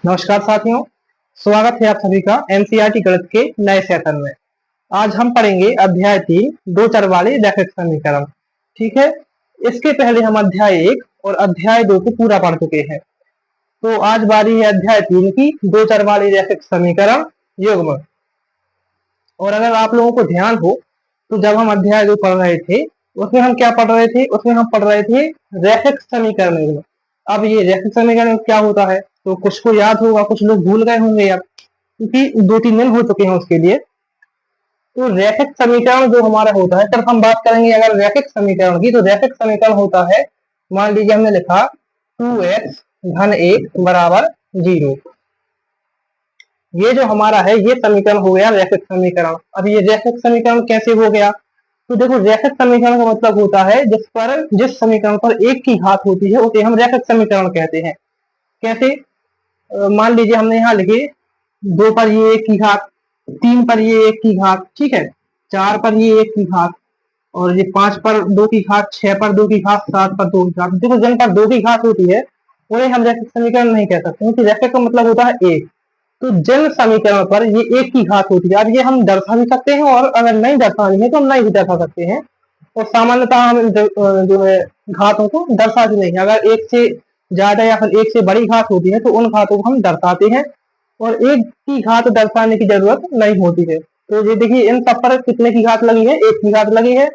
नमस्कार साथियों, स्वागत है आप सभी का एनसीईआरटी गणित के नए सेशन में। आज हम पढ़ेंगे अध्याय 3 दो चर वाले रैखिक समीकरण। ठीक है, इसके पहले हम अध्याय 1 और अध्याय 2 को पूरा पढ़ चुके हैं। तो आज बारी है अध्याय 3 की, दो चर वाले रैखिक समीकरण युग्म। और अगर आप लोगों को ध्यान हो तो जब हम अध्याय 2 पढ़ रहे थे उसमें हम क्या पढ़ रहे थे, उसमें हम पढ़ रहे थे रैखिक समीकरण युग्म। अब ये रैखिक समीकरण क्या होता है तो कुछ को याद होगा, कुछ लोग भूल गए होंगे अब, क्योंकि 2-3 दिन हो चुके हैं उसके लिए। तो रैखिक समीकरण जो हमारा होता है, सिर्फ हम बात करेंगे अगर रैखिक समीकरण की, तो रैखिक समीकरण होता है, मान लीजिए हमने लिखा 2x धन 1 बराबर 0। ये जो हमारा है ये समीकरण हो गया रैखिक समीकरण। अब ये रैखिक समीकरण कैसे हो गया, तो देखो रैखिक समीकरण का मतलब होता है जिस समीकरण पर एक की घात होती है उसे हम रैखिक समीकरण कहते हैं। कैसे, मान लीजिए हमने यहाँ लिखे 2 पर ये 1 की घात, 3 पर ये 1 की घात, ठीक है, 4 पर ये 1 की घात, और ये 5 पर 2 की घात, 6 पर 2 की घात, 7 पर 2 की घात। देखो जिन पर 2 की घात होती है उन्हें हम रैखिक समीकरण नहीं कह सकते, क्योंकि रैखिक का मतलब होता है एक। तो जिन समीकरण पर ये 1 की घात होती है, अब ये हम दर्शा भी सकते हैं और अगर नहीं दर्शानी है तो हम नहीं भी दर्शा सकते हैं। और सामान्यतः हम जो है घातों को दर्शाते नहीं, अगर एक से ज्यादा या फिर एक से बड़ी घात होती है तो उन घातों को हम दर्शाते हैं, और एक की घात दर्शाने की जरूरत नहीं होती है। तो ये देखिए इन सब पर कितने की घात लगी है, एक की घात लगी है,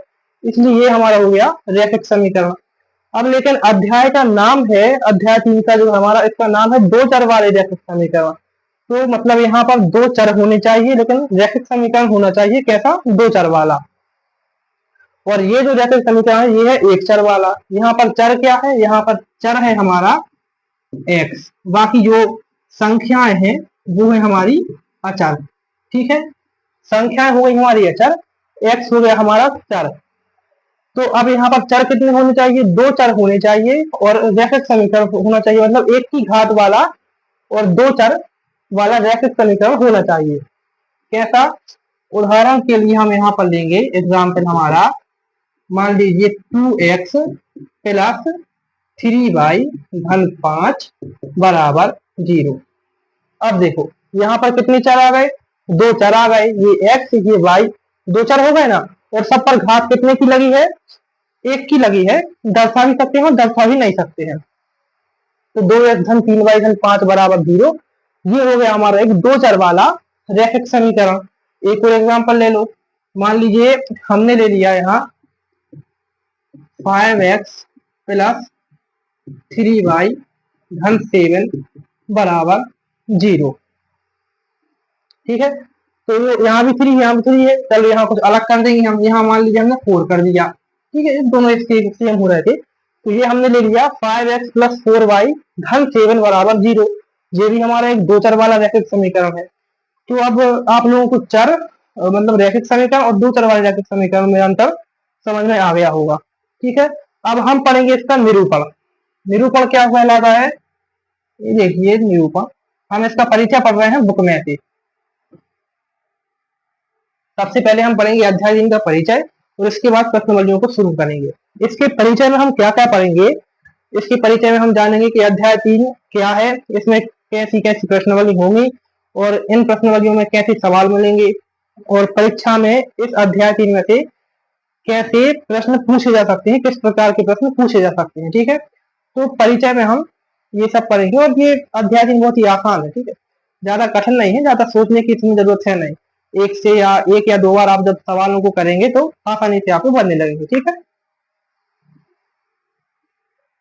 इसलिए ये हमारा हो गया रैखिक समीकरण। अब लेकिन अध्याय का नाम है, अध्याय 3 का जो हमारा इसका नाम है दो चर वाले रैखिक समीकरण। तो मतलब यहाँ पर दो चर होने चाहिए, लेकिन रैखिक समीकरण होना चाहिए कैसा, दो चर वाला। और ये जो रैखिक समीकरण है ये है एक चर वाला। यहाँ पर चर क्या है, यहाँ पर चर है हमारा x, बाकी जो संख्याएं हैं वो है हमारी अचर। ठीक है, संख्याएं हो गई हमारी अचर, x हो गया हमारा चर। तो अब यहाँ पर चर कितने होने चाहिए, दो चर होने चाहिए, और रैखिक समीकरण होना चाहिए, मतलब एक की घात वाला और दो चर वाला रैखिक समीकरण होना चाहिए। कैसा, उदाहरण के लिए हम यहाँ पर लेंगे एग्जाम्पल हमारा, मान लीजिए 2x प्लस 3y धन 5 बराबर 0। अब देखो यहाँ पर कितने चर आ गए, दो चर आ गए, ये x ये y, दो चर हो गए ना, और सब पर घात कितने की लगी है, एक की लगी है। दर्शा भी सकते हैं, दर्शा भी नहीं सकते हैं। तो 2x धन 3y धन 5 बराबर 0, ये हो गया हमारा एक दो चर वाला रैखिक समीकरण। एक और एग्जांपल ले लो, मान लीजिए हमने ले लिया यहाँ 5x प्लस 3y धन 7 बराबर 0। ठीक है, तो यहाँ भी 3 यहाँ भी 3 है, चलो यहाँ कुछ अलग कर देंगे हम, यहाँ मान लीजिए हमने 4 कर दिया। ठीक है, दोनों इसके सेम हो रहे थे, तो ये हमने ले लिया 5x प्लस 4y धन 7 बराबर 0। ये भी हमारा एक दो चर वाला रैखिक समीकरण है। तो अब आप लोगों को चर मतलब रैखिक समीकरण और दो चर वाले रैखिक समीकरण में अंतर समझ में आ गया होगा। ठीक है, अब हम पढ़ेंगे इसका निरूपण। निरूपण क्या कहलाता है, ये देखिए निरूपण, हम इसका परिचय पढ़ रहे हैं बुक में से। सबसे पहले हम पढ़ेंगे अध्याय 3 का परिचय, और इसके बाद प्रश्नावलियों को शुरू करेंगे। इसके परिचय में हम क्या क्या पढ़ेंगे, इसके परिचय में हम जानेंगे कि अध्याय 3 क्या है, इसमें कैसी कैसी प्रश्नावली होंगी, और इन प्रश्नावलियों में कैसे सवाल मिलेंगे, और परीक्षा में इस अध्याय 3 में से कैसे प्रश्न पूछे जा सकते हैं, किस प्रकार के प्रश्न पूछे जा सकते हैं। ठीक है, तो परिचय में हम ये सब पढ़ेंगे, और ये अध्याय 3 बहुत ही आसान है। ठीक है, ज्यादा कठिन नहीं है, ज्यादा सोचने की इतनी जरूरत है नहीं। एक या दो बार आप जब सवालों को करेंगे तो आसानी से आपको बनने लगेंगे। ठीक है,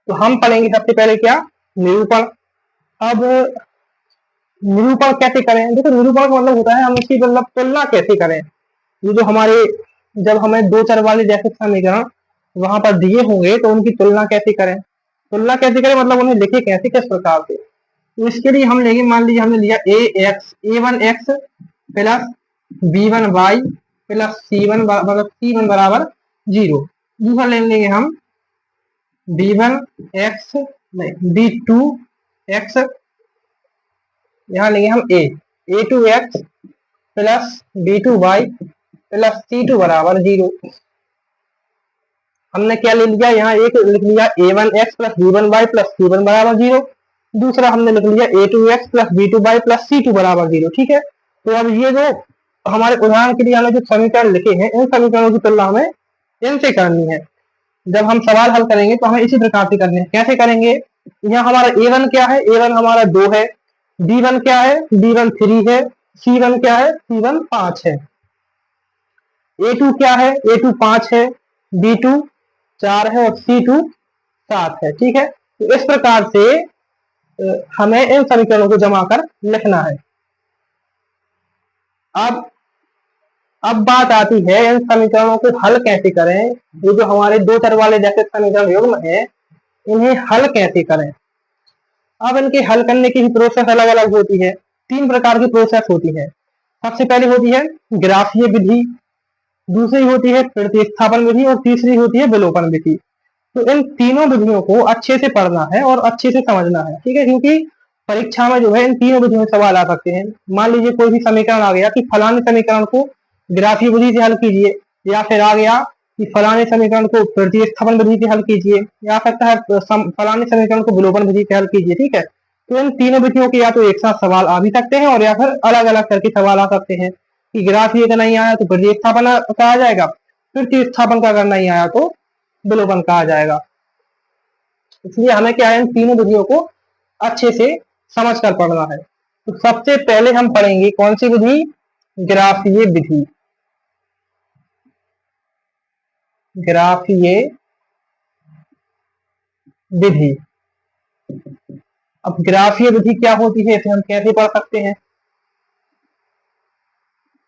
तो हम पढ़ेंगे सबसे पहले क्या, निरूपण। अब निरूपण कैसे करें, देखो निरूपण का मतलब होता है हम इसकी मतलब तुलना कैसे करें। ये जो हमारे जब हमें दो चर वाले रैखिक समीकरण वहां पर दिए होंगे तो उनकी तुलना कैसे करें, तुलना कैसे करें मतलब उन्हें लिखे कैसे, किस प्रकार से। तो इसके लिए हम लेंगे, मान लीजिए हमने लिया a1x plus b1y plus c1 बराबर 0। दूसरा ले लेंगे हम b1x नहीं b2x, यहाँ लेंगे हम a2x plus b2y plus c2 बराबर 0। हमने क्या ले लिया, यहाँ एक लिख लिया a1x plus b1y plus c1 बराबर 0। दूसरा हमने लिख लिया a2x plus b2y plus c2 बराबर 0। ठीक है, तो अब ये जो हमारे उदाहरण के लिए हमने जो समीकरण लिखे हैं, इन समीकरणों की तुलना हमें इनसे करनी है। जब हम सवाल हल करेंगे तो हमें इसी प्रकार से करने हैं। कैसे करेंगे? यहाँ हमारा a1 क्या है? a1 हमारा 2 है। b1 क्या है? b1 3 है। c1 क्या है? c1 5 है। a2 क्या है? a2 5 है। b2 4 है और c2 7 है। ठीक है, तो इस प्रकार से हमें इन समीकरणों को जमा कर लिखना है। अब बात आती है इन समीकरणों को हल कैसे करें। ये जो हमारे दो चर वाले जैसे समीकरण युग्म है, इन्हें हल कैसे करें। अब इनके हल करने की प्रोसेस अलग अलग होती है। 3 प्रकार की प्रोसेस होती है। सबसे पहले होती है ग्राफीय विधि, दूसरी होती है प्रतिस्थापन विधि और तीसरी होती है विलोपन विधि। तो इन तीनों विधियों को अच्छे से पढ़ना है और अच्छे से समझना है। ठीक है, क्योंकि परीक्षा में जो है इन तीनों विधियों में सवाल आ सकते हैं। मान लीजिए कोई भी समीकरण आ गया कि फलाने समीकरण को ग्राफीय विधि से हल कीजिए, या फिर आ गया कि फलाने समीकरण को प्रतिस्थापन विधि से हल कीजिए, या सकता है फलाने समीकरण को विलोपन विधि से हल कीजिए। ठीक है, तो इन तीनों विधियों के या तो एक साथ सवाल आ भी सकते हैं और या फिर अलग अलग करके सवाल आ सकते हैं कि ग्राफीय का नहीं आया तो प्रतिस्थापन का आ जाएगा, प्रतिस्थापन का अगर नहीं आया तो विलोपन का आ जाएगा। इसलिए हमें क्या है, इन तीनों विधियों को अच्छे से समझ कर पढ़ना है। तो सबसे पहले हम पढ़ेंगे कौन सी विधि? ग्राफीय विधि। ग्राफीय विधि। अब ग्राफीय विधि क्या होती है, इसे हम कैसे पढ़ सकते हैं?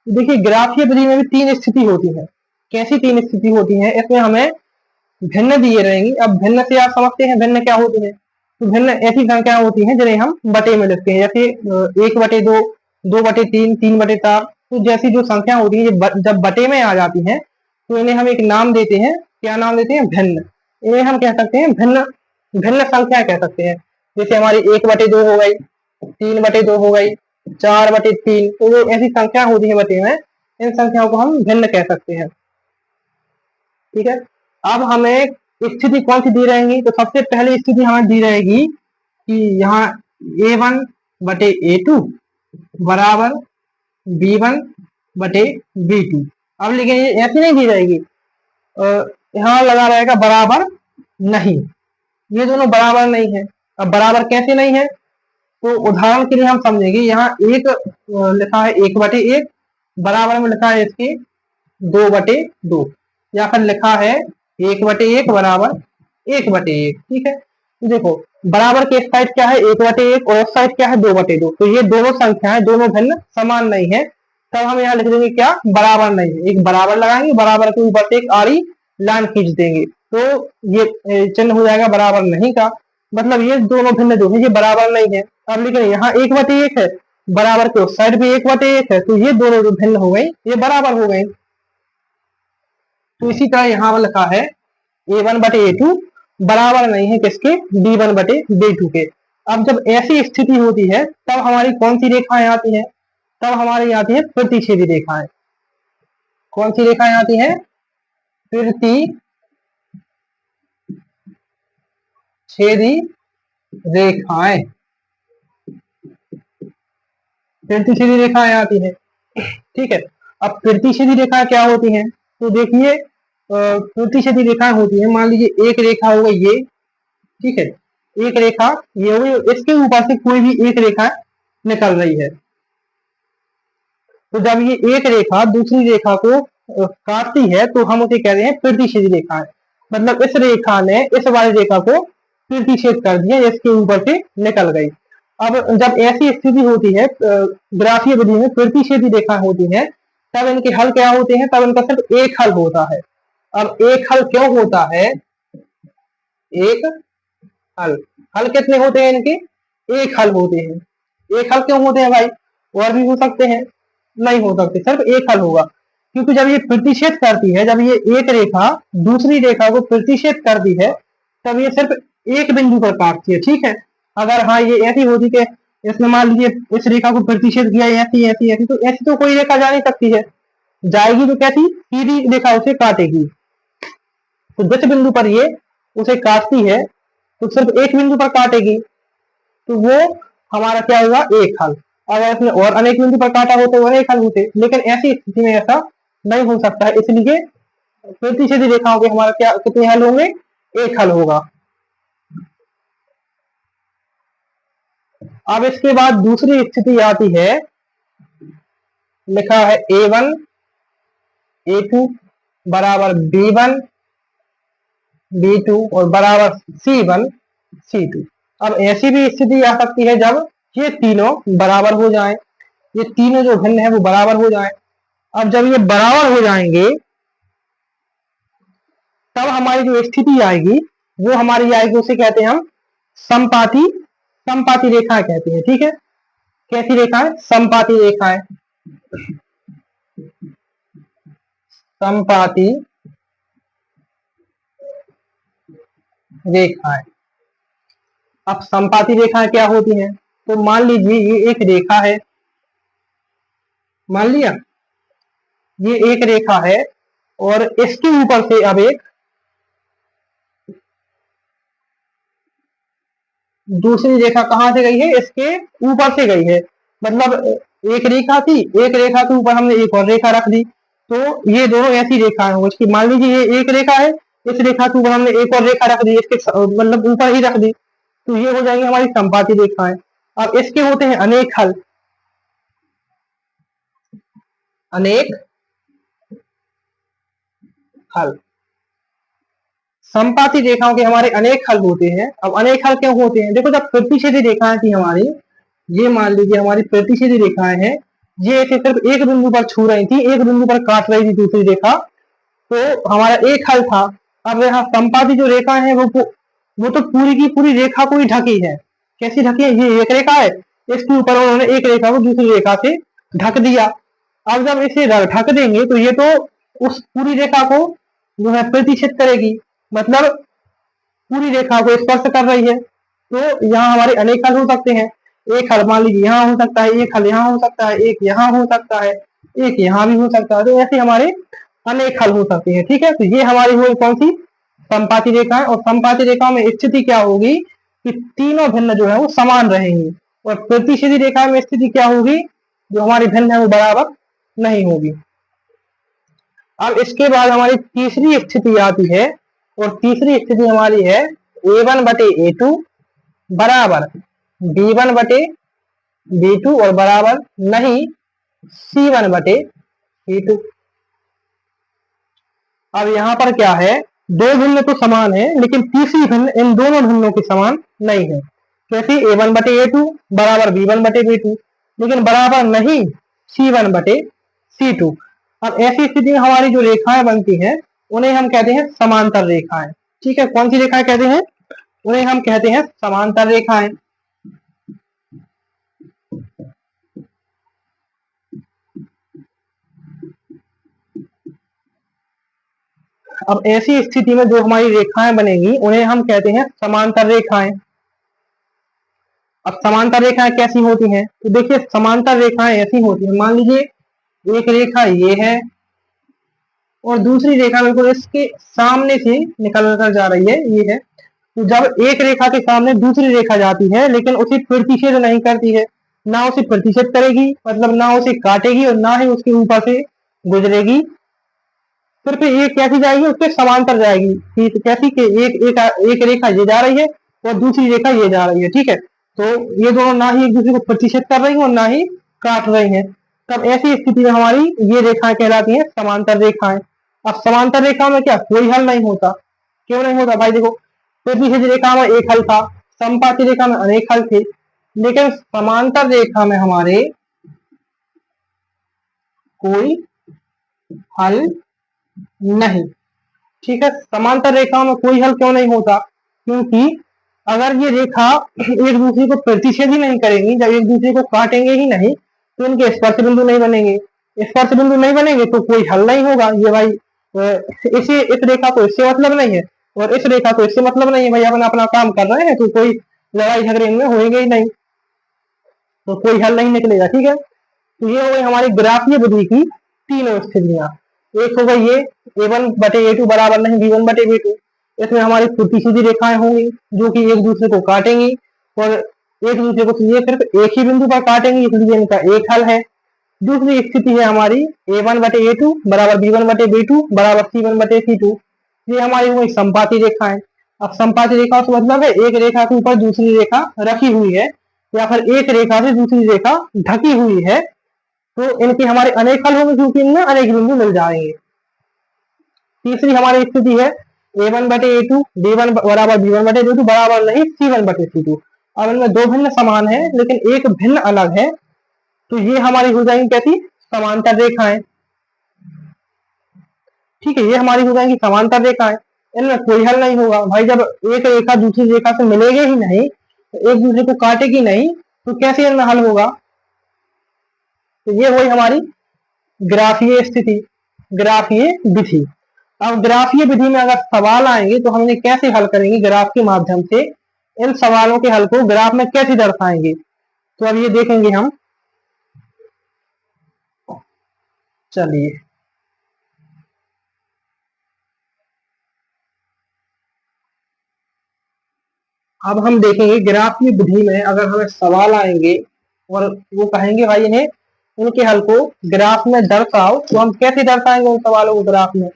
देखिए, ग्राफीय विधि में भी 3 स्थिति होती है। कैसी 3 स्थिति होती है? इसमें हमें भिन्न दिए रहेंगी। अब भिन्न से आप समझते हैं भिन्न क्या होती है। तो भिन्न ऐसी संख्या होती है जिन्हें हम बटे में लिखते हैं, जैसे 1/2, 2/3, 3/4। तो जैसी जो संख्या होती है जब बटे में आ जाती है तो इन्हें हम एक नाम देते हैं। क्या नाम देते हैं? भिन्न। इन्हें हम कह सकते हैं भिन्न, भिन्न संख्या कह सकते हैं। जैसे हमारी 1/2 हो गई, 3/2 हो गई, 4/3। तो जो ऐसी संख्या होती है बटे में, इन संख्याओं को हम भिन्न कह सकते हैं। ठीक है, अब हमें स्थिति कौन सी दी रहेंगी? तो सबसे पहली स्थिति हमें दी रहेगी कि यहाँ a1/a2 बराबर b1/b2। अब लेकिन ये ऐसी नहीं दी जाएगी, यहाँ लगा रहेगा बराबर नहीं। ये दोनों बराबर नहीं है। अब बराबर कैसे नहीं है? तो उदाहरण के लिए हम समझेंगे। यहाँ एक लिखा है 1/1, बराबर में लिखा है इसके 2/2, या फिर लिखा है 1/1 बराबर 1/1। ठीक है, तो देखो बराबर के साइड क्या है? 1/1 और उस साइड क्या है? 2/2। तो ये दोनों संख्याएं दोनों भिन्न समान नहीं है। तब हम यहाँ लिख देंगे क्या? बराबर नहीं है। एक बराबर लगाएंगे, बराबर के ऊपर से एक आड़ी लाइन खींच देंगे, तो ये चिन्ह हो जाएगा बराबर नहीं का। मतलब ये दोनों भिन्न जो है ये बराबर नहीं है। अब लेकिन यहाँ 1/1 है, बराबर के उस साइड भी 1/1 है, तो ये दोनों जो भिन्न हो गई ये बराबर हो गई। तो इसी तरह यहाँ लिखा है a1/a2 बराबर नहीं है किसके? b1/b2 के। अब जब ऐसी स्थिति होती है तब हमारी कौन सी रेखाएं आती हैं? तब हमारी आती है प्रतिच्छेदी रेखाएं। कौन सी रेखाएं आती हैं? प्रतिच्छेदी रेखाएं। प्रतिच्छेदी रेखाएं आती है। ठीक है, अब प्रतिच्छेदी रेखाएं क्या होती हैं? तो देखिए, प्रतिच्छेदी रेखाएं होती है, मान लीजिए एक रेखा हो गई ये। ठीक है, एक रेखा ये हुई, इसके ऊपर से कोई भी एक रेखा निकल रही है। तो जब ये एक रेखा दूसरी रेखा को काटती है तो हम उसे कह रहे हैं प्रतिच्छेदी रेखा। मतलब इस रेखा ने इस वाली रेखा को प्रतिच्छेद कर दिया, इसके ऊपर से निकल गई। अब जब ऐसी स्थिति होती है ग्राफीय विधि में प्रतिच्छेदी रेखा होती है, तब इनके हल क्या होते हैं? तब इनका सिर्फ एक हल होता है। अब एक हल क्यों होता है? एक हल, हल कितने होते हैं इनके? एक हल होते हैं। एक हल क्यों होते हैं भाई? और भी हो सकते हैं? नहीं हो सकते, सिर्फ एक हल होगा। क्योंकि जब ये प्रतिच्छेद करती है, जब ये एक रेखा दूसरी रेखा को प्रतिच्छेद करती है, तब ये सिर्फ एक बिंदु पर काटती है। ठीक है, अगर हाँ ये ऐसी होती कि इसने मान लीजिए इस रेखा को प्रतिच्छेद किया ऐसी ऐसी ऐसी, तो ऐसी तो कोई रेखा जा नहीं सकती है। जाएगी तो कैसी? सीधी रेखा उसे काटेगी। तो जिस बिंदु पर ये उसे काटती है तो सिर्फ एक बिंदु पर काटेगी। तो वो हमारा क्या होगा, एक हल। अगर इसने और अनेक बिंदु पर काटा हो तो अनेक हल होते, लेकिन ऐसी स्थिति में ऐसा नहीं हो सकता है, इसलिए प्रतिच्छेदी रेखाओं के हमारा क्या कितने हल होंगे, एक हल होगा। अब इसके बाद दूसरी स्थिति आती है, लिखा है A1 A2 बराबर B1 B2 और बराबर C1 C2। अब ऐसी भी स्थिति आ सकती है जब ये तीनों बराबर हो जाएं, ये तीनों जो भिन्न है वो बराबर हो जाएं। अब जब ये बराबर हो जाएंगे तब हमारी जो स्थिति आएगी वो हमारी आएगी, उसे कहते हैं हम समपाती समपाती रेखाएं कहते हैं। ठीक है, कैसी रेखाएं, समपाती रेखाएं, समपाती रेखाएं। अब समपाती रेखाएं क्या होती हैं, तो मान लीजिए ये एक रेखा है, मान लिया ये एक रेखा है और इसके ऊपर से अब एक दूसरी रेखा कहां से गई है, इसके ऊपर से गई है। मतलब एक रेखा थी, एक रेखा के ऊपर हमने एक और रेखा रख दी, तो ये दोनों ऐसी रेखाएं हो, इसकी मान लीजिए ये एक रेखा है, इस रेखा के ऊपर हमने एक और रेखा रख दी, इसके मतलब ऊपर ही रख दी, तो ये हो जाएंगी हमारी संपाती रेखाएं। अब इसके होते हैं अनेक हल, अनेक हल। संपाती रेखाओं के हमारे अनेक हल होते हैं। अब अनेक हल क्यों होते हैं, देखो जब प्रतिच्छेदी रेखाएं थी हमारी, ये मान लीजिए हमारी प्रतिच्छेदी रेखाएं हैं, ये ऐसे सिर्फ एक बिंदु पर छू रही थी, एक बिंदु पर काट रही थी दूसरी रेखा, तो हमारा एक हल था। अब यहाँ संपाती जो रेखा है वो तो पूरी की पूरी रेखा को ही ढकी है। कैसी ढकी है, ये एक रेखा है, इसके ऊपर उन्होंने एक रेखा को दूसरी रेखा से ढक दिया। अब जब इसे ढक देंगे तो ये तो उस पूरी रेखा को जो है प्रतिच्छेद करेगी, मतलब पूरी रेखा को स्पर्श कर रही है। तो यहाँ हमारे अनेक हल हो सकते हैं। एक हल मान लीजिए यहाँ हो सकता है, एक हल यहाँ हो सकता है, एक यहाँ हो सकता है, एक यहाँ भी हो सकता है, तो ऐसे हमारे अनेक हल हो सकते हैं। ठीक है, तो ये हमारी हुई कौन सी, संपाती रेखाएं। और संपाती रेखाओं में स्थिति क्या होगी कि तीनों भिन्न जो है वो समान रहेंगी, और प्रतिच्छेदी रेखा में स्थिति क्या होगी, जो हमारी भिन्न है वो बराबर नहीं होगी। अब इसके बाद हमारी तीसरी स्थिति आती है, और तीसरी स्थिति हमारी है A1 बटे A2 बराबर B1 बटे B2 और बराबर नहीं C1 बटे C2। अब यहाँ पर क्या है, दो भिन्न तो समान है, लेकिन तीसरी भिन्न इन दोनों भिन्नों के समान नहीं है। कैसे, A1 बटे A2 बराबर B1 बटे B2, लेकिन बराबर नहीं C1 बटे C2। अब ऐसी स्थिति में हमारी जो रेखाएं बनती हैं उन्हें हम कहते हैं समांतर रेखाएं। ठीक है, कौन सी रेखाएं कहते हैं, उन्हें हम कहते हैं समांतर रेखाएं। अब ऐसी स्थिति में जो हमारी रेखाएं बनेगी उन्हें हम कहते हैं समांतर रेखाएं। अब समांतर रेखाएं कैसी होती हैं, तो देखिए समांतर रेखाएं ऐसी होती हैं, मान लीजिए एक रेखा ये है और दूसरी रेखा बिल्कुल इसके सामने से निकल कर जा रही है, ये है। तो जब एक रेखा के सामने दूसरी रेखा जाती है लेकिन उसे प्रतिच्छेद नहीं करती है, ना उसे प्रतिच्छेद करेगी, मतलब ना उसे काटेगी और ना ही उसके ऊपर से गुजरेगी, सिर्फ ये कैसी जाएगी, उसके समांतर जाएगी। ठीक, कैसी के एक रेखा ये जा रही है और दूसरी रेखा ये जा रही है। ठीक है, तो ये दोनों ना ही एक दूसरे को प्रतिच्छेद कर रही है और ना ही काट रही है। तब ऐसी स्थिति में हमारी ये रेखाएं कहलाती हैं समांतर रेखाएं। अब समांतर रेखा में क्या कोई हल नहीं होता, क्यों नहीं होता भाई, देखो प्रतिच्छेद रेखा में एक हल था, संपाती रेखा में अनेक हल थे, लेकिन समांतर रेखा में हमारे कोई हल नहीं। ठीक है, समांतर रेखाओं में कोई हल क्यों नहीं होता, क्योंकि अगर ये रेखा एक दूसरे को प्रतिच्छेद ही नहीं करेंगी, जब एक दूसरे को काटेंगे ही नहीं तो इनके स्पर्श बिंदु नहीं बनेंगे, स्पर्श बिंदु नहीं बनेंगे तो कोई हल नहीं होगा। ये भाई इसे इस रेखा को इससे मतलब नहीं है और इस रेखा को इससे मतलब नहीं है, भाई अपना अपना काम कर रहे हैं तो कोई लड़ाई झगड़े इनमें होंगे ही नहीं, तो कोई हल नहीं निकलेगा। ठीक है, तो ये हो गई हमारी ग्राफीय विधि की तीनों स्थितियां। एक हो गई ये A1 बटे A2 बराबर नहीं B1 बटे B2, इसमें हमारी प्रतिच्छेदी रेखाएं होंगी जो कि एक दूसरे को काटेंगी और एक दूसरे को, तो ये सिर्फ एक ही बिंदु पर काटेंगे, इसलिए इनका एक हल है। दूसरी स्थिति है हमारी a1/a2 बराबर b1/b2 बराबर c1/c2। ये हमारी हुई संपाती रेखा है। अब संपाती रेखा से मतलब है एक रेखा के ऊपर दूसरी रेखा रखी हुई है, या फिर एक रेखा से दूसरी रेखा ढकी हुई है, तो इनके हमारे अनेक हल होंगे, क्योंकि इनमें अनेक बिंदु मिल जाएंगे। तीसरी हमारी स्थिति है a1/a2 b1 बराबर b1/b2 बराबर नहीं c1/c2। अब इनमें दो भिन्न समान है लेकिन एक भिन्न अलग है, तो ये हमारी हो जाएंगी कैसी, समांतर रेखाएं। ठीक है, ये हमारी हो जाएंगी समांतर रेखाएं। इनमें कोई हल नहीं होगा भाई, जब एक रेखा दूसरी रेखा से मिलेगी ही नहीं, एक दूसरे को काटेगी नहीं, तो कैसे इनमें हल होगा। तो ये हुई हमारी ग्राफीय स्थिति, ग्राफीय विधि। अब ग्राफीय विधि में अगर सवाल आएंगे तो हम इन्हें कैसे हल करेंगे, ग्राफ के माध्यम से इन सवालों के हल को ग्राफ में कैसे दर्शाएंगे, तो अब ये देखेंगे हम। चलिए, अब हम देखेंगे ग्राफीय विधि में अगर हमें सवाल आएंगे और वो कहेंगे भाई इन्हें उनके हल को ग्राफ में दर्शाओ, तो हम कैसे दर्शाएंगे उन सवालों को ग्राफ में।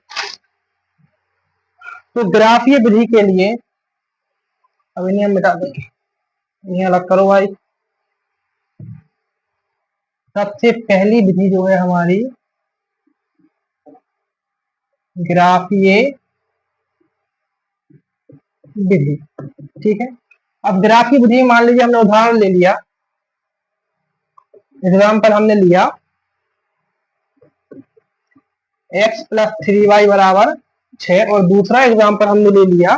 तो ग्राफीय विधि के लिए, अब इन्हें हम मिटा देंगे, इन्हें अलग करो भाई। सबसे पहली विधि जो है हमारी ग्राफीय विधि, ठीक है। अब ग्राफीय विधि मान लीजिए हमने उदाहरण ले लिया, एग्जाम्पल हमने लिया x+3y बराबर 6, और दूसरा एग्जाम्पल हमने ले लिया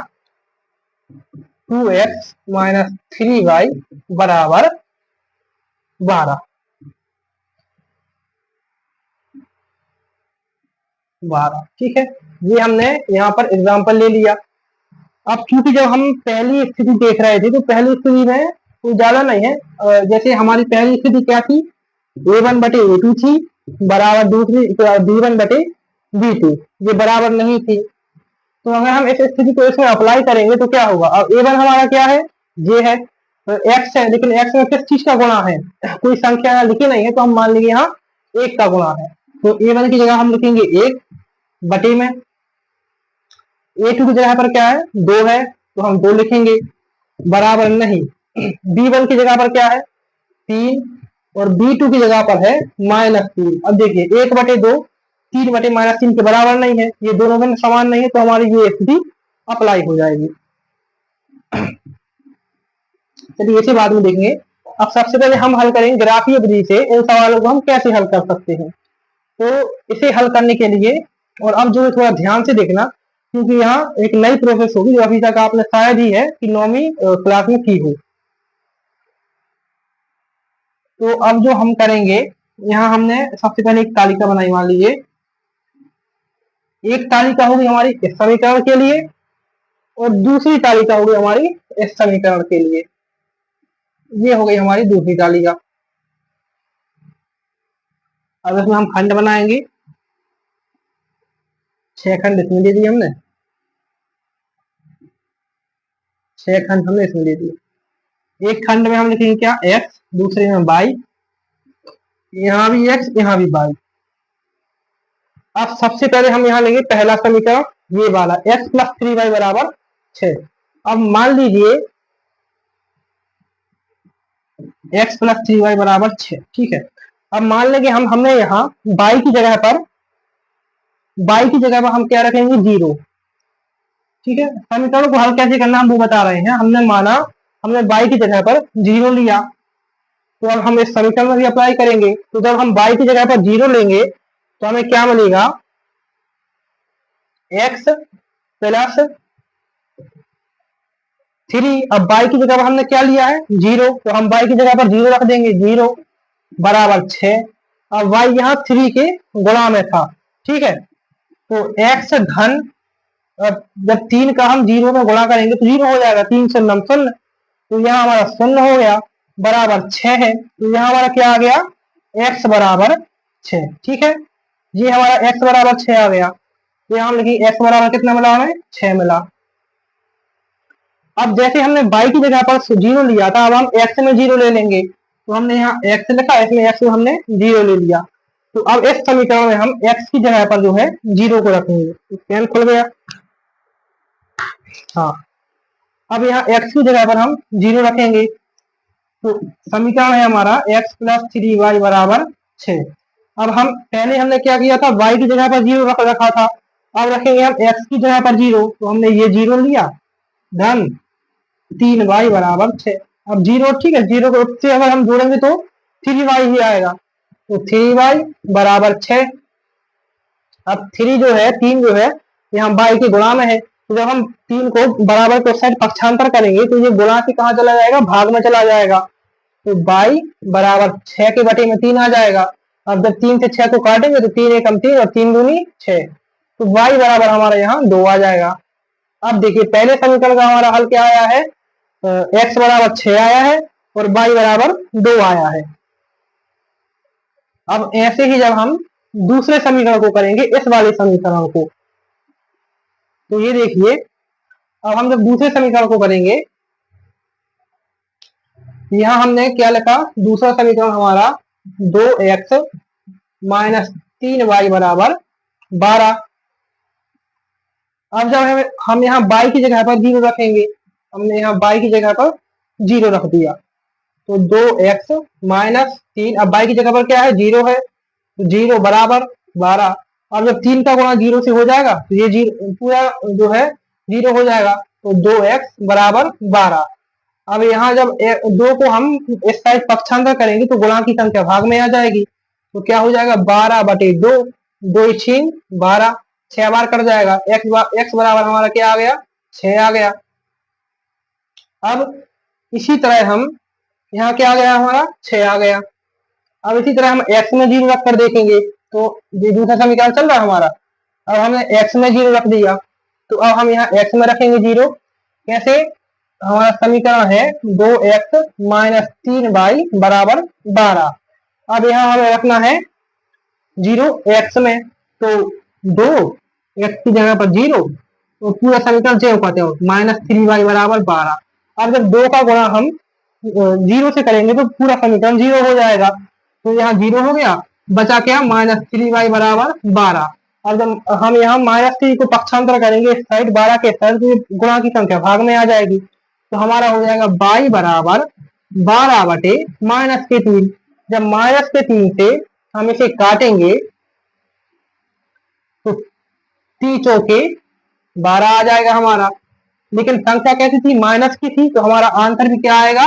2x - 3y बराबर 12। ठीक है, ये हमने यहाँ पर एग्जाम्पल ले लिया। अब क्योंकि जब हम पहली स्थिति देख रहे थे तो पहली स्थिति में कोई ज्यादा नहीं है, जैसे हमारी पहली स्थिति क्या थी, a1/a2 थी बराबर दूसरी b1/b2, ये बराबर नहीं थी। तो अगर हम इस स्थिति को इसमें अप्लाई करेंगे तो क्या होगा। अब a1 हमारा क्या है, ये है, तो x है, लेकिन x में किस चीज का गुणा है, कोई संख्या यहाँ लिखी नहीं है, तो हम मान लेंगे यहाँ एक का गुणा है। तो a1 की जगह हम लिखेंगे 1 में, a2 की जगह पर क्या है, 2 है, तो हम 2 लिखेंगे, बराबर नहीं b1 की जगह पर क्या है 3, और b2 की जगह पर है -3। अब देखिए 1/2 3/-3 के बराबर नहीं है, ये दोनों में समान नहीं है, तो हमारी ये स्थिति अप्लाई हो जाएगी। चलिए इसे बाद में देखेंगे। अब सबसे पहले हम हल करेंगे ग्राफीय विधि से इन सवालों को हम कैसे हल कर सकते हैं। तो इसे हल करने के लिए, और अब जो थोड़ा ध्यान से देखना, क्योंकि यहाँ एक नई प्रोसेस होगी जो अभी तक आपने शायद ही है कि 9वीं क्लास में की हो। तो अब जो हम करेंगे, यहाँ हमने सबसे पहले एक तालिका बनाई, मान लीजिए एक तालिका होगी हमारी इस समीकरण के लिए और दूसरी तालिका होगी हमारी इस समीकरण के लिए। ये हो गई हमारी दूसरी तालिका। अब इसमें हम खंड बनाएंगे, 6 खंड इसमें दे दिए हमने, 6 खंड हमने इसमें दे दिए। एक खंड में हम लिखेंगे क्या, x, दूसरे में y, यहाँ भी x यहाँ भी y। अब सबसे पहले हम यहाँ लेंगे पहला समीकरण, ये वाला x+3y बराबर 6। अब मान लीजिए x+3y बराबर 6, ठीक है। अब मान लेंगे हमने यहाँ y की जगह पर हम क्या रखेंगे, 0। ठीक है, समीकरण को हल कैसे करना हम वो बता रहे हैं। हमने माना हमने y की जगह पर 0 लिया, तो अब हम इस समीकरण में भी अप्लाई करेंगे। तो जब हम y की जगह पर 0 लेंगे तो हमें क्या मिलेगा, x + 3। अब y की जगह पर हमने क्या लिया है, 0, तो हम y की जगह पर 0 रख देंगे, 0 बराबर 6। अब y यहाँ 3 के गुणा में था, ठीक है, तो x घन, जब 3 का हम 0 में गुणा करेंगे तो 0 हो जाएगा, 3 शून्य शून्य, तो यहाँ हमारा शून्य हो गया, बराबर 6 है। तो यहाँ हमारा क्या आ गया, x बराबर 6। ठीक है, ये हमारा x बराबर 6 आ गया। तो यहाँ हम लिखिए x बराबर कितना मिला, हमें 6 मिला। अब जैसे हमने y की जगह पर 0 लिया था, अब हम x में 0 ले लेंगे। तो हमने यहाँ x लिखा, इसमें x को हमने 0 ले लिया। तो अब इस समीकरण में हम x की जगह पर जो है 0 को रखेंगे। तो पेन खुल गया। हाँ, अब यहाँ x की जगह पर हम 0 रखेंगे। तो समीकरण है हमारा x प्लस 3y बराबर 6। अब हम पहले हमने क्या किया था, y की जगह पर 0 रखा था। अब रखेंगे हम x की जगह पर 0। तो हमने ये 0 लिया, धन 3y बराबर 6। अब 0 ठीक है, 0 को से अगर हम जोड़ेंगे तो 3y ही आएगा। तो 3y बराबर 6। अब 3 जो है, 3 जो है यहाँ y के गुणा में है। तो जब हम 3 को बराबर को साइड पक्षांतर करेंगे तो ये गुणा से कहाँ चला जाएगा, भाग में चला जाएगा। तो y बराबर 6 के बटे में 3 आ जाएगा। अब जब 3 से 6 को काटेंगे तो 3 एकम 3 और 3 दूनी 6। तो y बराबर हमारा यहाँ 2 आ जाएगा। अब देखिए पहले समीकरण का हमारा हल क्या आया है, x बराबर 6 आया है और y बराबर 2 आया है। अब ऐसे ही जब हम दूसरे समीकरण को करेंगे, इस वाले समीकरण को, तो ये देखिए अब हम जब दूसरे समीकरण को करेंगे, यहाँ हमने क्या लिखा, दूसरा समीकरण हमारा 2x माइनस 3y बराबर 12। अब जब हम यहाँ y की जगह पर 0 रखेंगे, हमने यहाँ y की जगह पर 0 रख दिया। तो 2x माइनस 3, अब y की जगह पर क्या है, 0 है, तो 0 बराबर 12। अब जब 3 का गुणा 0 से हो जाएगा तो ये 0 पूरा जो है 0 हो जाएगा। तो 2x बराबर 12। अब यहाँ जब 2 को हम इस साइड पक्षांतर करेंगे तो गुणा की संख्या भाग में आ जाएगी। तो क्या हो जाएगा, 12 बटे 2, 2 छीन 12, 6 बार कट जाएगा। x बराबर हमारा क्या आ गया, 6 आ गया। अब इसी तरह हम यहाँ क्या आ गया, हमारा 6 आ गया। अब इसी तरह हम x में 0 रख कर देखेंगे। तो ये दूसरा समीकरण चल रहा है हमारा। अब हमने x में 0 रख दिया, तो अब हम यहाँ x में रखेंगे 0। कैसे, हमारा समीकरण है 2x माइनस 3y बराबर 12। अब यहाँ हमें रखना है 0 x में। तो 2 x की जगह पर 0, तो पूरा समीकरण चेंज करते हो, माइनस 3y बराबर 12। अब जब 2 का गुणा हम 0 से करेंगे तो पूरा समीकरण 0 हो जाएगा। तो यहाँ 0 हो गया, बचा क्या, माइनस 3y बराबर 12। अब जब हम यहाँ माइनस 3 को पक्षांतर करेंगे इस साइड 12 के साइड, तो गुणा की संख्या भाग में आ जाएगी। तो हमारा हो जाएगा y बराबर 12 बटे माइनस के 3। जब माइनस के 3 से हम इसे काटेंगे तो 3 चौके 12 आ जाएगा हमारा। लेकिन संख्या कैसी थी, माइनस की थी, तो हमारा आंसर भी क्या आएगा,